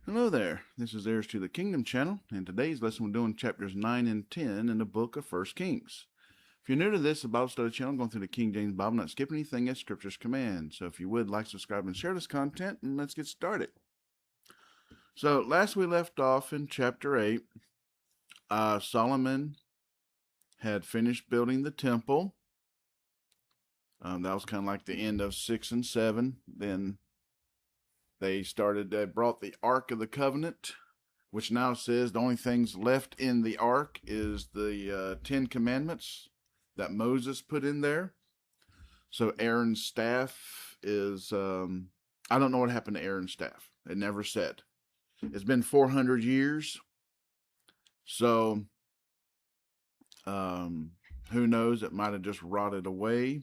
Hello there, this is Heirs to the Kingdom channel, and today's lesson we're doing chapters 9 and 10 in the book of 1 Kings. If you're new to this, the Bible study channel, going through the King James Bible, not skip anything as Scripture's command. So if you would, like, subscribe, and share this content, and let's get started. So last we left off in chapter 8, Solomon had finished building the temple. That was kind of like the end of 6 and 7. Then they brought the Ark of the Covenant, which now says the only things left in the Ark is the 10 Commandments that Moses put in there. So Aaron's staff is, I don't know what happened to Aaron's staff. It never said. It's been 400 years. So, who knows? It might have just rotted away.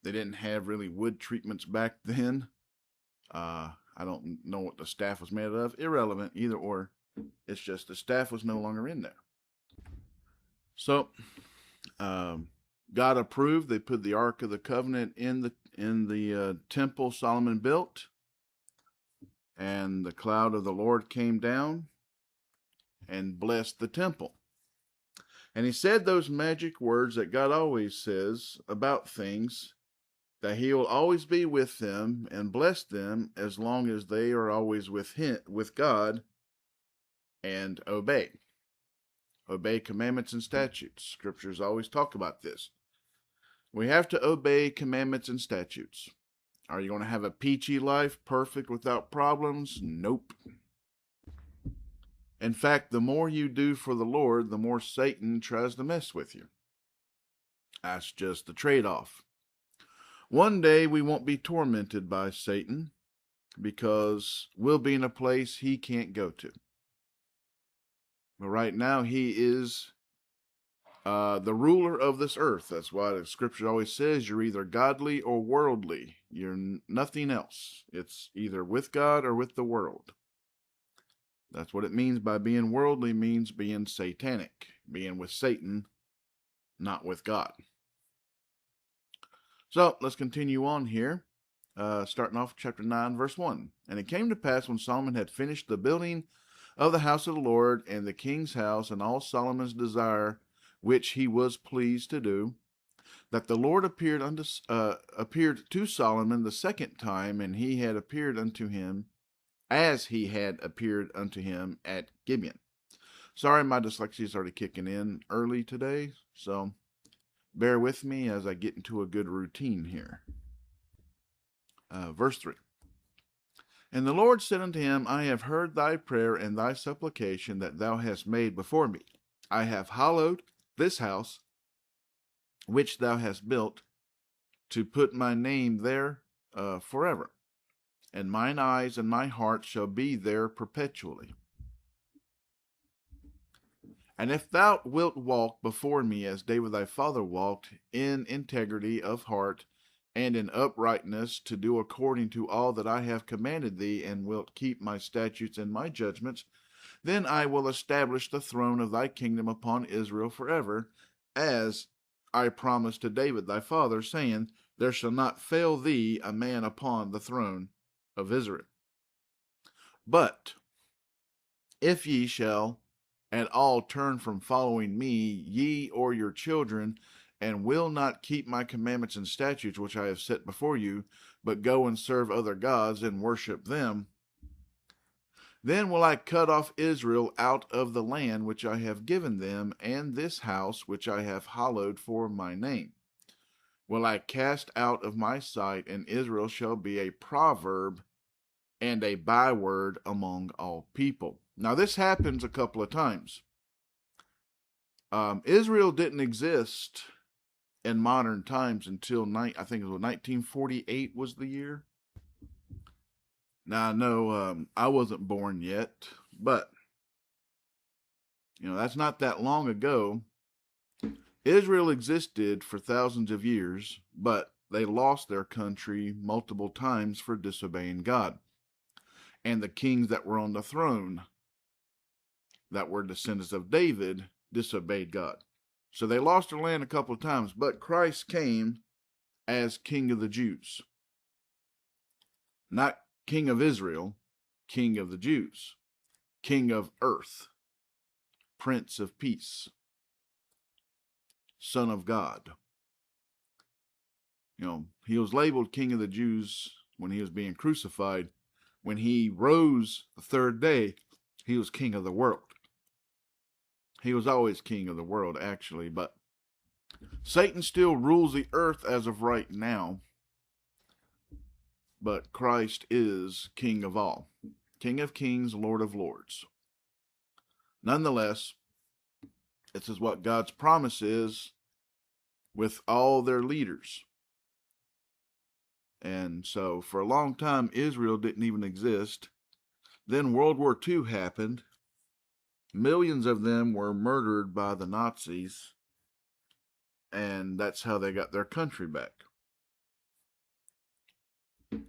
They didn't have really wood treatments back then. I don't know what the staff was made of. Irrelevant, either or. It's just the staff was no longer in there. So, God approved. They put the Ark of the Covenant in the temple Solomon built, and the cloud of the Lord came down and blessed the temple. And he said those magic words that God always says about things, that he will always be with them and bless them as long as they are always with God, and obey commandments and statutes. Scriptures always talk about this. We have to obey commandments and statutes. Are you going to have a peachy life, perfect without problems? Nope. In fact, the more you do for the Lord, the more Satan tries to mess with you. That's just the trade-off. One day we won't be tormented by Satan because we'll be in a place he can't go to. But right now he is the ruler of this earth. That's why the scripture always says you're either godly or worldly. You're nothing else. It's either with God or with the world. That's what it means by being worldly, means being satanic, being with Satan, not with God. So let's continue on here, starting off chapter 9, verse 1. And it came to pass when Solomon had finished the building of the house of the Lord and the king's house and all Solomon's desire, which he was pleased to do, that the Lord appeared to Solomon the second time, and he had appeared unto him as he had appeared unto him at Gibeon. Sorry, my dyslexia is already kicking in early today, so bear with me as I get into a good routine here. Verse 3. And the Lord said unto him, I have heard thy prayer and thy supplication that thou hast made before me. I have hallowed this house, which thou hast built, to put my name there forever. And mine eyes and my heart shall be there perpetually. And if thou wilt walk before me as David thy father walked, in integrity of heart and in uprightness, to do according to all that I have commanded thee, and wilt keep my statutes and my judgments, then I will establish the throne of thy kingdom upon Israel forever, as I promised to David thy father, saying, there shall not fail thee a man upon the throne of Israel. But if ye shall at all turn from following me, ye or your children, and will not keep my commandments and statutes which I have set before you, but go and serve other gods and worship them, then will I cut off Israel out of the land which I have given them, and this house which I have hallowed for my name will I cast out of my sight, and Israel shall be a proverb and a byword among all people. Now this happens a couple of times. Israel didn't exist in modern times until I think it was 1948 was the year. Now I know I wasn't born yet, but that's not that long ago. Israel existed for thousands of years, but they lost their country multiple times for disobeying God. And the kings that were on the throne, that were descendants of David, disobeyed God. So they lost their land a couple of times, but Christ came as King of the Jews. Not King of Israel, King of the Jews, King of earth, Prince of peace, Son of God. He was labeled King of the Jews when he was being crucified. When he rose the third day, he was King of the world. He was always King of the world, actually, but Satan still rules the earth as of right now. But Christ is King of all, King of kings, Lord of lords. Nonetheless, this is what God's promise is with all their leaders. And so for a long time, Israel didn't even exist. Then World War II happened. Millions of them were murdered by the Nazis. And that's how they got their country back.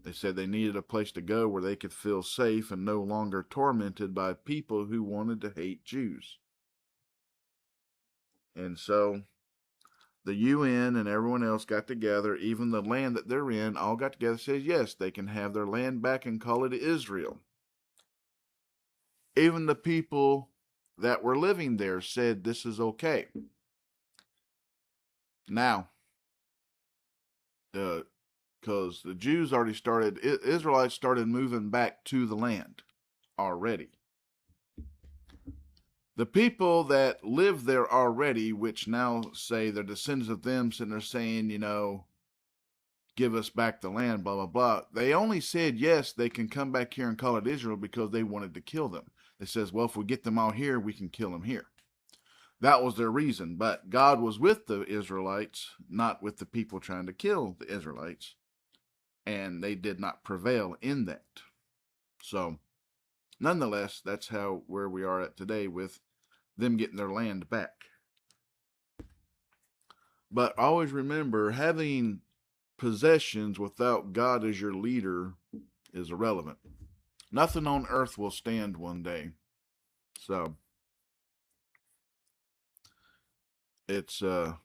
They said they needed a place to go where they could feel safe and no longer tormented by people who wanted to hate Jews. And so the UN and everyone else got together, even the land that they're in, all got together and said, yes, they can have their land back and call it Israel. Even the people that were living there said this is okay. Now, because the Jews already started, Israelites started moving back to the land already. The people that live there already, which now say they're descendants of them, sitting there saying, give us back the land, blah, blah, blah. They only said, yes, they can come back here and call it Israel because they wanted to kill them. It says, well, if we get them all here, we can kill them here. That was their reason. But God was with the Israelites, not with the people trying to kill the Israelites. And they did not prevail in that. So, nonetheless, that's where we are at today with them getting their land back. But always remember, having possessions without God as your leader is irrelevant. Nothing on earth will stand one day. So, it's, like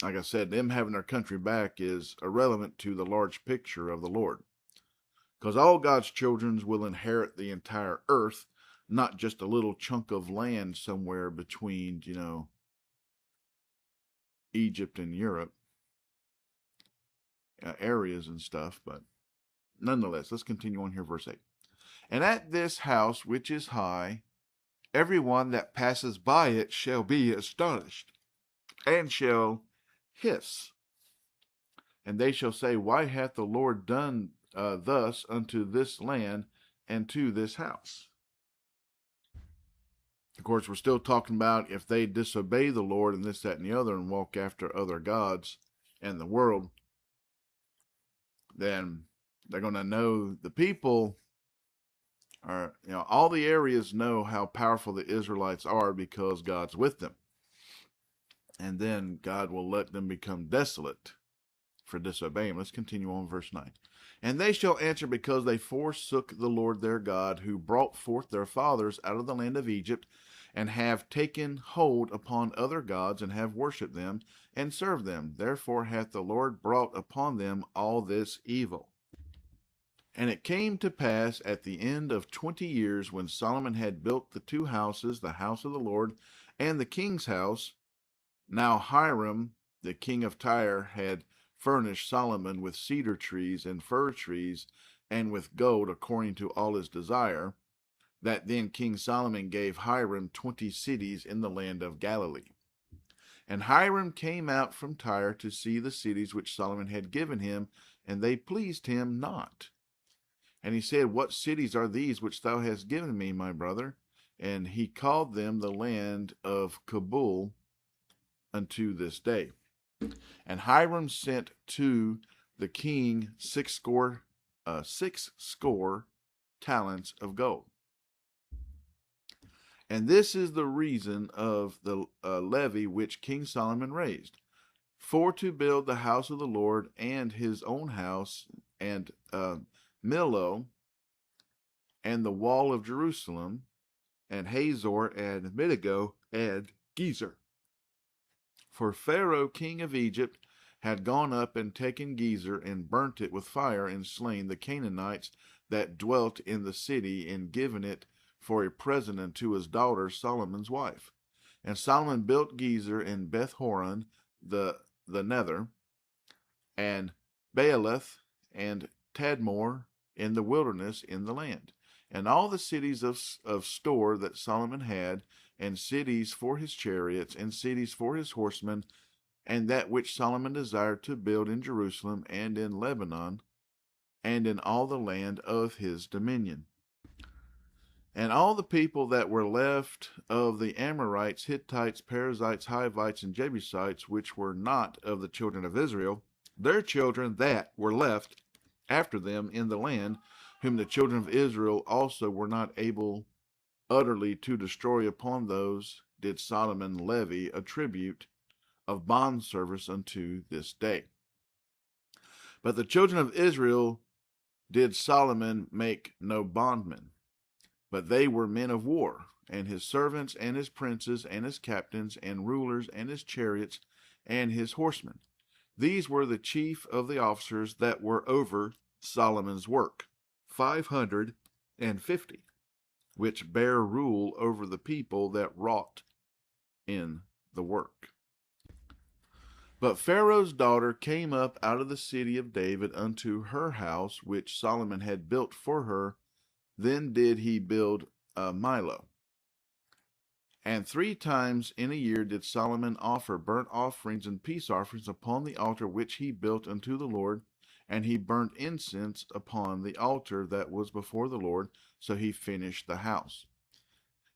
I said, them having their country back is irrelevant to the large picture of the Lord. Because all God's children will inherit the entire earth, not just a little chunk of land somewhere between, Egypt and Europe, areas and stuff. But nonetheless, let's continue on here, verse 8. And at this house which is high, everyone that passes by it shall be astonished, and shall hiss. And they shall say, why hath the Lord done thus unto this land and to this house? Of course, we're still talking about if they disobey the Lord and this, that, and the other, and walk after other gods and the world, then they're going to know the people are, all the areas know how powerful the Israelites are because God's with them. And then God will let them become desolate for disobeying. Let's continue on verse 9. And they shall answer, because they forsook the Lord their God, who brought forth their fathers out of the land of Egypt, and have taken hold upon other gods, and have worshipped them, and served them. Therefore hath the Lord brought upon them all this evil. And it came to pass at the end of 20 years, when Solomon had built the two houses, the house of the Lord and the king's house. Now Hiram, the king of Tyre, had furnished Solomon with cedar trees and fir trees, and with gold, according to all his desire. That then King Solomon gave Hiram 20 cities in the land of Galilee. And Hiram came out from Tyre to see the cities which Solomon had given him, and they pleased him not. And he said, what cities are these which thou hast given me, my brother? And he called them the land of Kabul unto this day. And Hiram sent to the king six score talents of gold. And this is the reason of the levy which King Solomon raised, for to build the house of the Lord, and his own house, and Millo, and the wall of Jerusalem, and Hazor, and Megiddo, and Gezer. For Pharaoh king of Egypt had gone up and taken Gezer, and burnt it with fire, and slain the Canaanites that dwelt in the city, and given it for a present unto his daughter Solomon's wife. And Solomon built Gezer and Beth Horon, the nether, and Baalath and Tadmor in the wilderness in the land, and all the cities of store that Solomon had, and cities for his chariots, and cities for his horsemen, and that which Solomon desired to build in Jerusalem and in Lebanon, and in all the land of his dominion. And all the people that were left of the Amorites, Hittites, Perizzites, Hivites, and Jebusites, which were not of the children of Israel, their children that were left after them in the land, whom the children of Israel also were not able utterly to destroy, upon those did Solomon levy a tribute of bondservice unto this day. But the children of Israel did Solomon make no bondmen, but they were men of war, and his servants, and his princes, and his captains, and rulers, and his chariots, and his horsemen. These were the chief of the officers that were over Solomon's work, 550, which bare rule over the people that wrought in the work. But Pharaoh's daughter came up out of the city of David unto her house, which Solomon had built for her. Then did he build Milo. And 3 times in a year did Solomon offer burnt offerings and peace offerings upon the altar which he built unto the Lord, and he burnt incense upon the altar that was before the Lord. So he finished the house.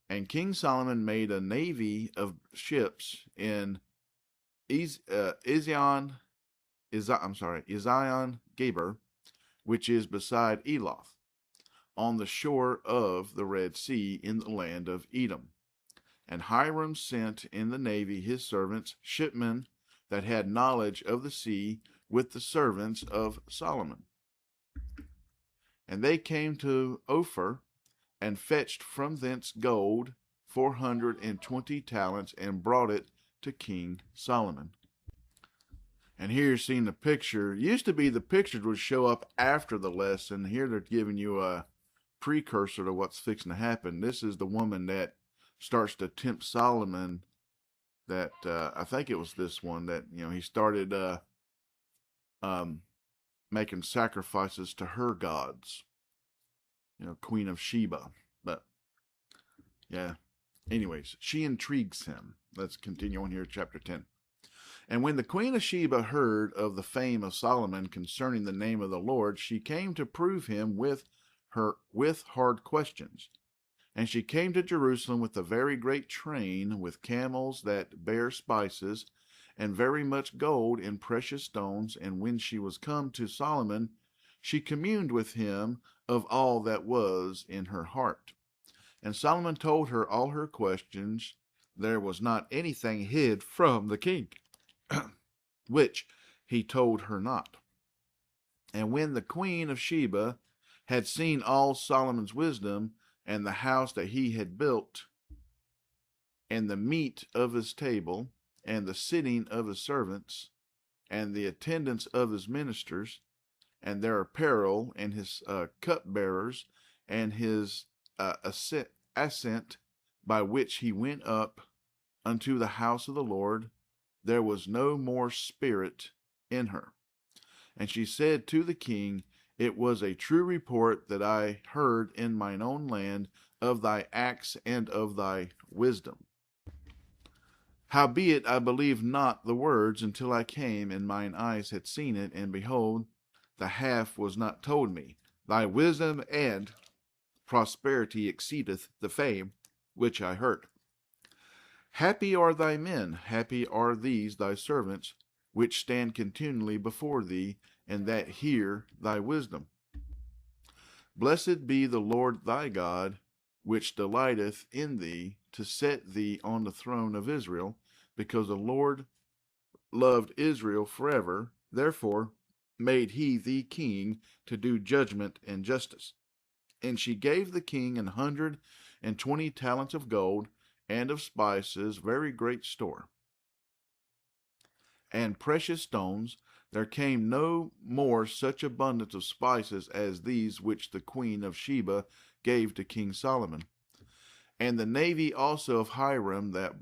And King Solomon made a navy of ships in Ezion Geber, which is beside Eloth, on the shore of the Red Sea in the land of Edom. And Hiram sent in the navy his servants, shipmen that had knowledge of the sea, with the servants of Solomon. And they came to Ophir, and fetched from thence gold 420 talents, and brought it to King Solomon. And here you're seeing the picture. Used to be the pictures would show up after the lesson. Here they're giving you a precursor to what's fixing to happen. This is the woman that starts to tempt Solomon. That I think it was this one that he started making sacrifices to her gods. Queen of Sheba. But yeah. Anyways, she intrigues him. Let's continue on here, chapter 10. And when the queen of Sheba heard of the fame of Solomon concerning the name of the Lord, she came to prove him with hard questions. And she came to Jerusalem with a very great train, with camels that bear spices, and very much gold in precious stones. And when she was come to Solomon, she communed with him of all that was in her heart. And Solomon told her all her questions. There was not anything hid from the king, which he told her not. And when the queen of Sheba had seen all Solomon's wisdom, and the house that he had built, and the meat of his table, and the sitting of his servants, and the attendance of his ministers, and their apparel, and his cupbearers, and his ascent by which he went up unto the house of the Lord, there was no more spirit in her. And she said to the king, It was a true report that I heard in mine own land of thy acts and of thy wisdom. Howbeit I believed not the words until I came, and mine eyes had seen it, and behold, the half was not told me. Thy wisdom and prosperity exceedeth the fame which I heard. Happy are thy men, happy are these thy servants, which stand continually before thee, and that hear thy wisdom. Blessed be the Lord thy God, which delighteth in thee, to set thee on the throne of Israel, because the Lord loved Israel forever. Therefore made he thee king to do judgment and justice. And she gave the king 120 talents of gold, and of spices very great store, and precious stones, there came no more such abundance of spices as these which the queen of Sheba gave to King Solomon. And the navy also of Hiram that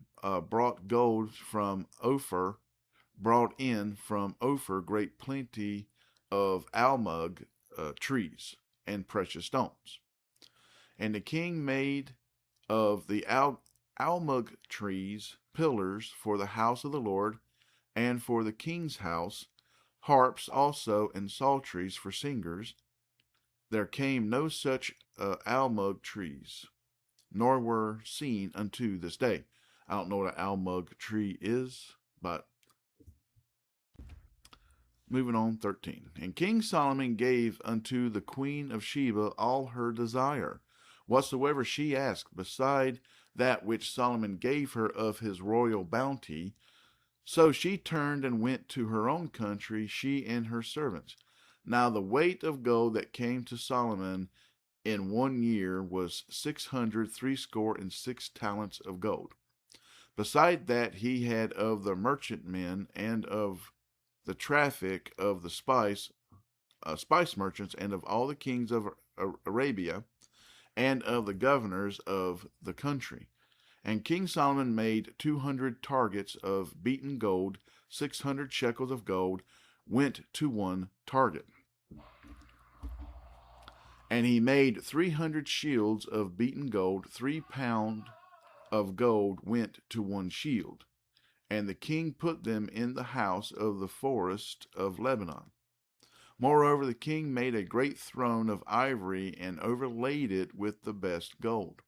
brought gold from Ophir brought in from Ophir great plenty of almug trees and precious stones. And the king made of the almug trees pillars for the house of the Lord and for the king's house, harps also and psalteries for singers. There came no such almug trees, nor were seen unto this day. I don't know what an almug tree is, but moving on, 13. And King Solomon gave unto the queen of Sheba all her desire, whatsoever she asked, beside that which Solomon gave her of his royal bounty. So she turned and went to her own country, she and her servants. Now the weight of gold that came to Solomon in 1 year was 666 talents of gold. Beside that he had of the merchantmen and of the traffic of the spice merchants, and of all the kings of Arabia, and of the governors of the country. And King Solomon made 200 targets of beaten gold, 600 shekels of gold went to one target. And he made 300 shields of beaten gold, 3 pounds of gold went to one shield. And the king put them in the house of the forest of Lebanon. Moreover, the king made a great throne of ivory and overlaid it with the best gold.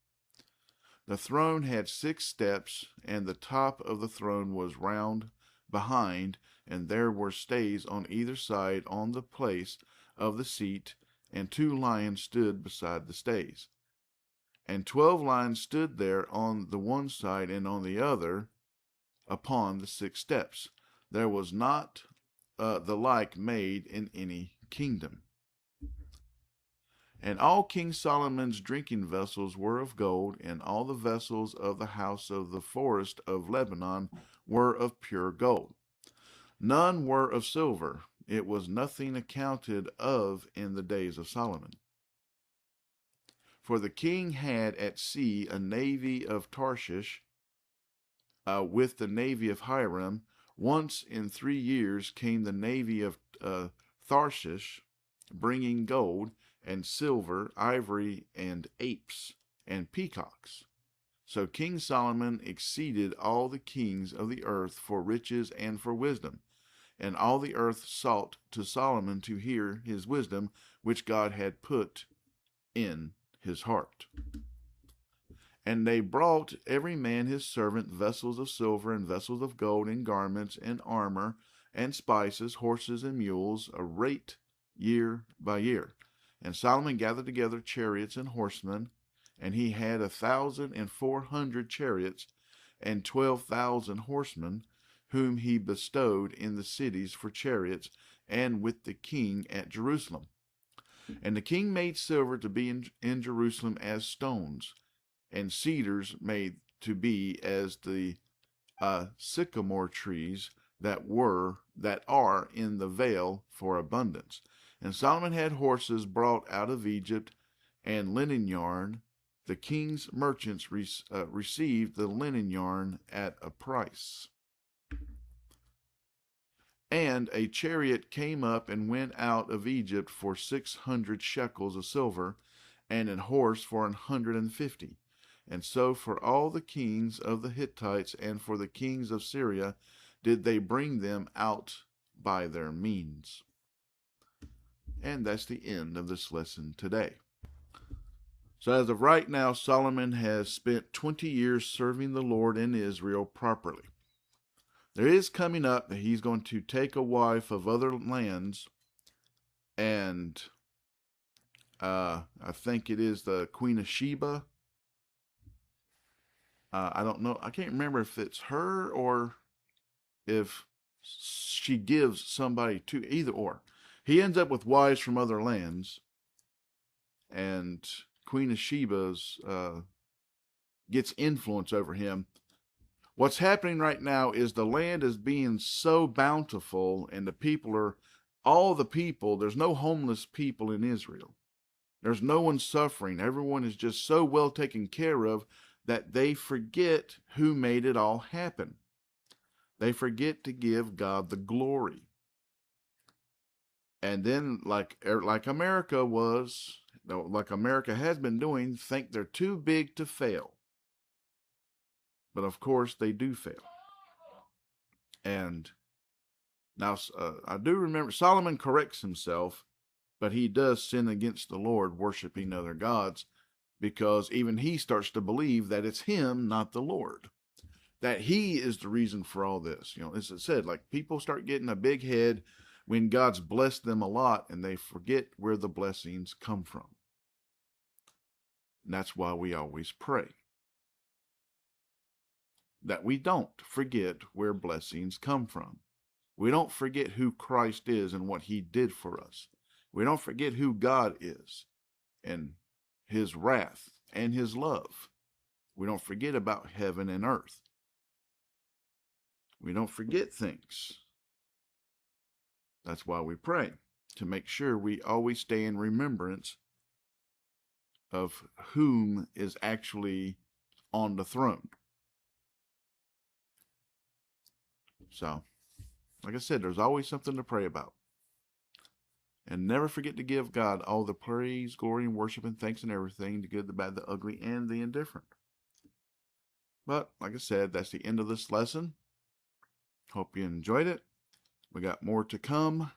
The throne had 6 steps, and the top of the throne was round behind, and there were stays on either side on the place of the seat, and 2 lions stood beside the stays. And 12 lions stood there on the one side and on the other upon the 6 steps. There was not the like made in any kingdom. And all King Solomon's drinking vessels were of gold, and all the vessels of the house of the forest of Lebanon were of pure gold. None were of silver. It was nothing accounted of in the days of Solomon. For the king had at sea a navy of Tarshish, with the navy of Hiram. Once in 3 years came the navy of Tarshish, bringing gold and silver, ivory, and apes, and peacocks. So King Solomon exceeded all the kings of the earth for riches and for wisdom. And all the earth sought to Solomon to hear his wisdom, which God had put in his heart. And they brought every man his servant vessels of silver and vessels of gold and garments and armor and spices, horses and mules, a rate year by year. And Solomon gathered together chariots and horsemen, and he had 1,400 chariots and 12,000 horsemen, whom he bestowed in the cities for chariots, and with the king at Jerusalem. And the king made silver to be in Jerusalem as stones, and cedars made to be as the sycamore trees that are in the vale for abundance. And Solomon had horses brought out of Egypt, and linen yarn. The king's merchants received the linen yarn at a price. And a chariot came up and went out of Egypt for 600 shekels of silver, and an horse for 150. And so for all the kings of the Hittites and for the kings of Syria did they bring them out by their means. And that's the end of this lesson today. So as of right now, Solomon has spent 20 years serving the Lord in Israel properly. There is coming up that he's going to take a wife of other lands, and I think it is the Queen of Sheba. I don't know. I can't remember if it's her or if she gives somebody to either or. He ends up with wives from other lands, and Queen of Sheba's gets influence over him. What's happening right now is the land is being so bountiful, and the people are, all the people, there's no homeless people in Israel. There's no one suffering. Everyone is just so well taken care of that they forget who made it all happen. They forget to give God the glory. And then, like America was, like America has been doing, think they're too big to fail. But of course, they do fail. And now, I do remember Solomon corrects himself, but he does sin against the Lord, worshiping other gods, because even he starts to believe that it's him, not the Lord, that he is the reason for all this. As it said, like, people start getting a big head when God's blessed them a lot, and they forget where the blessings come from. And that's why we always pray, that we don't forget where blessings come from. We don't forget who Christ is and what he did for us. We don't forget who God is and his wrath and his love. We don't forget about heaven and earth. We don't forget things. That's why we pray, to make sure we always stay in remembrance of whom is actually on the throne. So, like I said, there's always something to pray about. And never forget to give God all the praise, glory, and worship, and thanks and everything, the good, the bad, the ugly, and the indifferent. But, like I said, that's the end of this lesson. Hope you enjoyed it. We got more to come.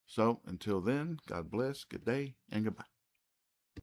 So, until then, God bless, good day, and goodbye.